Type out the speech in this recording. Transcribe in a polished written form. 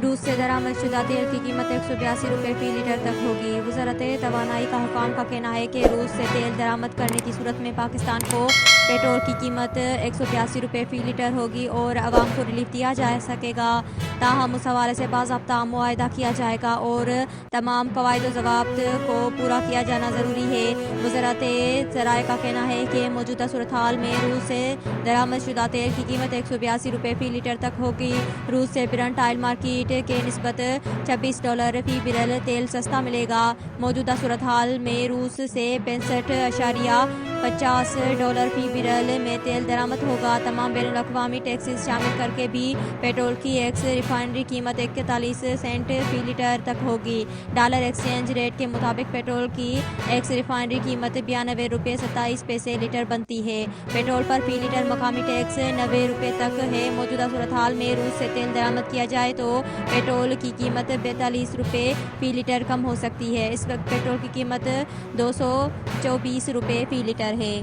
रूस से दरामद शुदा तेल की कीमत 182 रुपये फ़ी लीटर तक होगी। वज़ारत तवानाई का हुकाम का कहना है कि रूस से तेल दरामद करने की सूरत में पाकिस्तान को पेट्रोल की कीमत 182 रुपये फ़ी लीटर होगी और आवाम को रिलीफ दिया जा सकेगा। ताहम उस हवाले से बाज़ाब्ता मुआहदा किया जाएगा और तमाम कवायद ज़वाब्त को पूरा किया जाना ज़रूरी है। वज़ारत ज़राए का कहना है कि मौजूदा सूरत हाल में रूस से दरामद शुदा तेल की कीमत 182 रुपये फ़ी लीटर तक होगी। रूस से ब्रेंट ऑयल मार्केट के निस्बत $26 फ़ी बैरल तेल सस्ता मिलेगा। मौजूदा सूरत हाल में रूस से 65.50 डॉलर फ़ी बैरल में तेल दरामद होगा। तमाम बैनुल-अक़वामी टैक्सेस शामिल करके भी पेट्रोल की एक्स रिफाइनरी कीमत 41 सेंट फ़ी लीटर तक होगी। डॉलर एक्सचेंज रेट के मुताबिक पेट्रोल की एक्स रिफाइनरी कीमत 92 रुपये 27 पैसे लीटर बनती है। पेट्रोल पर फ़ी लीटर मकामी टैक्स 90 रुपये तक है। मौजूदा सूरत हाल में रूस से तेल दरामद किया जाए तो पेट्रोल की कीमत 42 रुपये फ़ी लीटर कम हो सकती है। इस वक्त पेट्रोल की कीमत 224 रुपये फ़ी लीटर है।